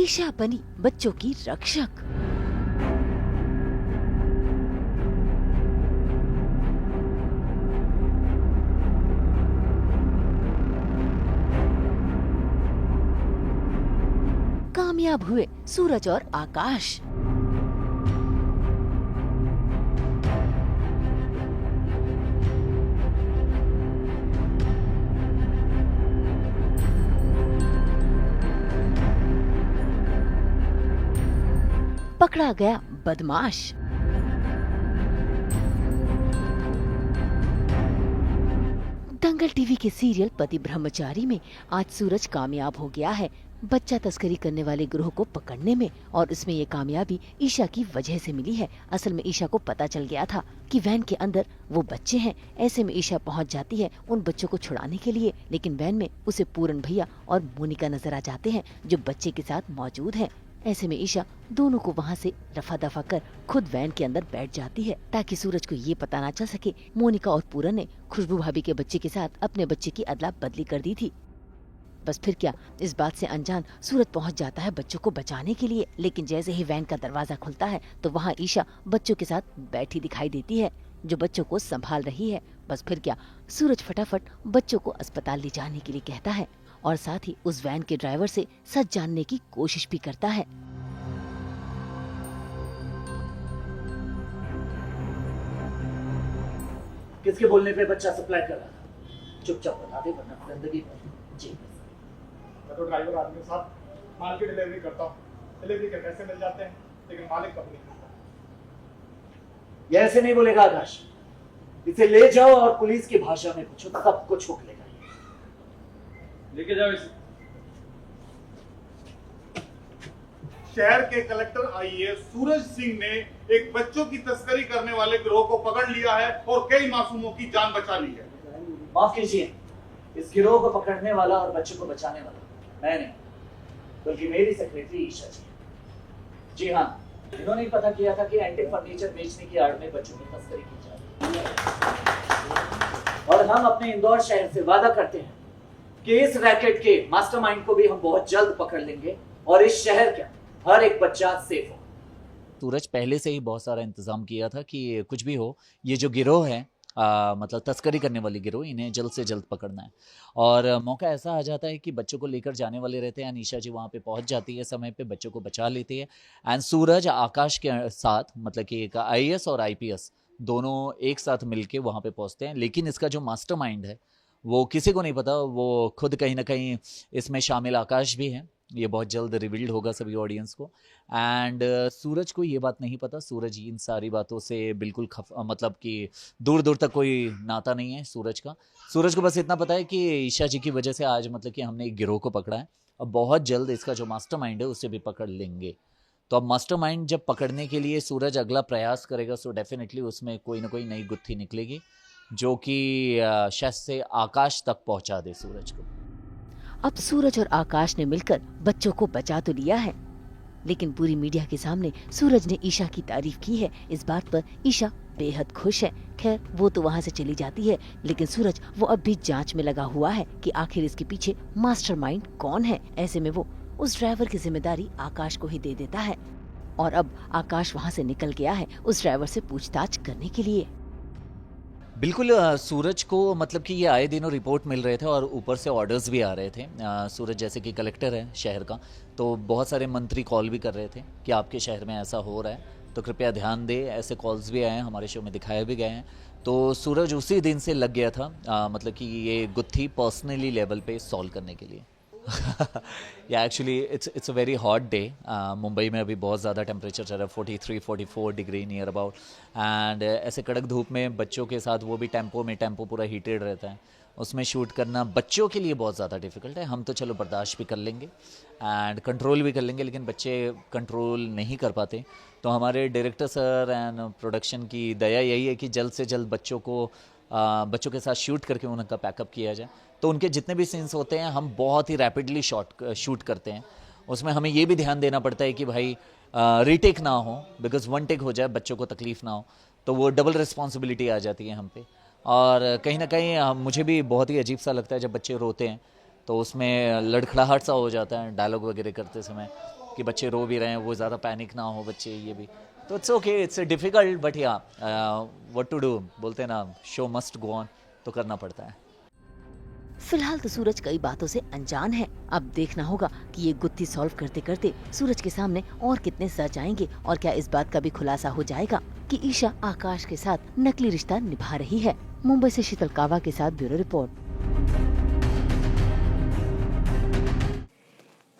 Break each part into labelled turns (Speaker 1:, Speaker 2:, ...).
Speaker 1: ईशा बनी बच्चों की रक्षक। कामयाब हुए सूरज और आकाश। पकड़ा गया बदमाश। दंगल टीवी के सीरियल पति ब्रह्मचारी में आज सूरज कामयाब हो गया है बच्चा तस्करी करने वाले गिरोह को पकड़ने में, और इसमें ये कामयाबी ईशा की वजह से मिली है। असल में ईशा को पता चल गया था कि वैन के अंदर वो बच्चे हैं। ऐसे में ईशा पहुंच जाती है उन बच्चों को छुड़ाने के लिए, लेकिन वैन में उसे पूरन भैया और मोनिका नजर आ जाते हैं जो बच्चे के साथ मौजूद हैं। ऐसे में ईशा दोनों को वहाँ से रफा दफा कर खुद वैन के अंदर बैठ जाती है ताकि सूरज को ये पता ना चल सके मोनिका और पूरन ने खुशबू भाभी के बच्चे के साथ अपने बच्चे की अदला बदली कर दी थी। बस फिर क्या, इस बात से अनजान सूरज पहुंच जाता है बच्चों को बचाने के लिए, लेकिन जैसे ही वैन का दरवाजा खुलता है तो वहाँ ईशा बच्चों के साथ बैठी दिखाई देती है जो बच्चों को संभाल रही है। बस फिर क्या, सूरज फटाफट बच्चों को अस्पताल ले जाने के लिए कहता है और साथ ही उस वैन के ड्राइवर से सच जानने की कोशिश भी करता है।
Speaker 2: किसके बोलने पे बच्चा सप्लाई कर रहा था? चुपचाप बता दे वरना गंदगी पर जी।
Speaker 3: मैं तो ड्राइवर आदमी के साथ माल की डिलीवरी करता हूँ। डिलीवरी के पैसे मिल जाते हैं लेकिन मालिक कभी नहीं मिलता।
Speaker 2: ये ऐसे नहीं बोलेगा आकाश। इसे ले जाओ और पुलिस की भाषा में पूछो, सब कुछ ठोक लेगा।
Speaker 3: लेके जाओ इसे। शहर के कलेक्टर आईएएस सूरज सिंह ने एक बच्चों की तस्करी करने वाले गिरोह को पकड़ लिया है और कई मासूमों की जान बचा ली है।
Speaker 2: माफ कीजिए, इस गिरोह को पकड़ने वाला और बच्चों को बचाने वाला मैं नहीं, बल्कि मेरी सेक्रेटरी ईशा जी। जी हाँ, इन्होंने पता किया था कि एंटीक फर्नीचर बेचने की आड़ में बच्चों की तस्करी की जा रही है, और हम अपने इंदौर शहर से वादा करते हैं कि इस रैकेट के मास्टरमाइंड को भी हम बहुत जल्द पकड़ लेंगे और इस शहर का हर एक बच्चा सेफ हो।
Speaker 4: सूरज पहले से ही बहुत सारा इंतजाम किया था कि कुछ भी हो, ये जो गिरोह है मतलब तस्करी करने वाली गिरोह, इन्हें जल्द से जल्द पकड़ना है। और मौका ऐसा आ जाता है कि बच्चों को लेकर जाने वाले रहते हैं, ईशा जी वहाँ पे पहुँच जाती है समय पे, बच्चों को बचा लेती है। एंड सूरज आकाश के साथ मतलब कि एक आईएएस और आईपीएस दोनों एक साथ मिलके वहाँ पे पहुँचते हैं। लेकिन इसका जो मास्टरमाइंड है वो किसी को नहीं पता, वो खुद कहीं ना कहीं इसमें शामिल आकाश भी है। ये बहुत जल्द रिवील्ड होगा सभी ऑडियंस को। एंड सूरज को ये बात नहीं पता, सूरज इन सारी बातों से बिल्कुल मतलब कि दूर दूर तक कोई नाता नहीं है सूरज का। सूरज को बस इतना पता है कि ईशा जी की वजह से आज मतलब कि हमने एक गिरोह को पकड़ा है, अब बहुत जल्द इसका जो मास्टरमाइंड है उसे भी पकड़ लेंगे। तो अब मास्टरमाइंड जब पकड़ने के लिए सूरज अगला प्रयास करेगा सो डेफिनेटली उसमें कोई ना कोई नई गुत्थी निकलेगी जो कि शायद से आकाश तक पहुंचा दे सूरज को।
Speaker 1: अब सूरज और आकाश ने मिलकर बच्चों को बचा तो लिया है, लेकिन पूरी मीडिया के सामने सूरज ने ईशा की तारीफ की है। इस बात पर ईशा बेहद खुश है। खैर वो तो वहाँ से चली जाती है, लेकिन सूरज वो अब भी जांच में लगा हुआ है कि आखिर इसके पीछे मास्टरमाइंड कौन है। ऐसे में वो उस ड्राइवर की जिम्मेदारी आकाश को ही दे देता है, और अब आकाश वहाँ से निकल गया है उस ड्राइवर से पूछताछ करने के लिए।
Speaker 4: बिल्कुल सूरज को मतलब कि ये आए दिनों रिपोर्ट मिल रहे थे और ऊपर से ऑर्डर्स भी आ रहे थे। सूरज जैसे कि कलेक्टर है शहर का, तो बहुत सारे मंत्री कॉल भी कर रहे थे कि आपके शहर में ऐसा हो रहा है तो कृपया ध्यान दे। ऐसे कॉल्स भी आए हैं, हमारे शो में दिखाए भी गए हैं। तो सूरज उसी दिन से लग गया था मतलब कि ये गुत्थी पर्सनली लेवल पे सॉल्व करने के लिए। या actually it's a very hot day. Mumbai में अभी बहुत ज़्यादा टेम्परेचर चल रहा है, 43-44 डिग्री नियर अबाउट। एंड ऐसे कड़क धूप में बच्चों के साथ, वो भी टेम्पो पूरा हीटेड रहता है, उसमें शूट करना बच्चों के लिए बहुत ज़्यादा डिफ़िकल्ट है। हम तो चलो बर्दाश्त भी कर लेंगे एंड कंट्रोल भी कर लेंगे, लेकिन बच्चे कंट्रोल नहीं कर पाते। तो हमारे डायरेक्टर सर एंड प्रोडक्शन की दया यही है कि जल्द से जल्द बच्चों के साथ शूट करके उनका पैकअप किया जाए। तो उनके जितने भी सीन्स होते हैं हम बहुत ही रैपिडली शूट करते हैं। उसमें हमें ये भी ध्यान देना पड़ता है कि भाई रीटेक ना हो, बिकॉज वन टेक हो जाए बच्चों को तकलीफ ना हो, तो वो डबल रिस्पॉन्सिबिलिटी आ जाती है हम पे। और कहीं ना कहीं मुझे भी बहुत ही अजीब सा लगता है जब बच्चे रोते हैं, तो उसमें लड़खड़ाहट सा हो जाता है डायलॉग वगैरह करते समय। कि बच्चे रो भी रहे हैं, वो ज़्यादा पैनिक ना हो बच्चे, ये भी। तो it's okay, it's difficult, but या व्हाट टू डू, बोलते हैं ना, शो मस्ट गो ऑन, तो करना पड़ता है।
Speaker 1: फिलहाल तो सूरज कई बातों से अनजान है। अब देखना होगा कि ये गुत्थी सॉल्व करते करते सूरज के सामने और कितने सच आएंगे और क्या इस बात का भी खुलासा हो जाएगा कि ईशा आकाश के साथ नकली रिश्ता निभा रही है। मुंबई से शीतल कावा के साथ ब्यूरो रिपोर्ट।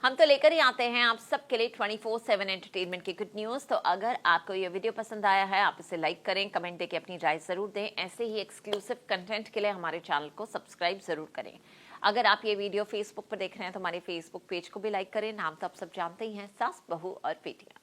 Speaker 5: हम तो लेकर ही आते हैं आप सबके लिए 24/7 एंटरटेनमेंट की गुड न्यूज़। तो अगर आपको ये वीडियो पसंद आया है, आप इसे लाइक करें, कमेंट देके अपनी राय ज़रूर दें। ऐसे ही एक्सक्लूसिव कंटेंट के लिए हमारे चैनल को सब्सक्राइब ज़रूर करें। अगर आप ये वीडियो फेसबुक पर देख रहे हैं तो हमारे फेसबुक पेज को भी लाइक करें। नाम तो आप सब जानते ही हैं, सास, बहू और बेटियां।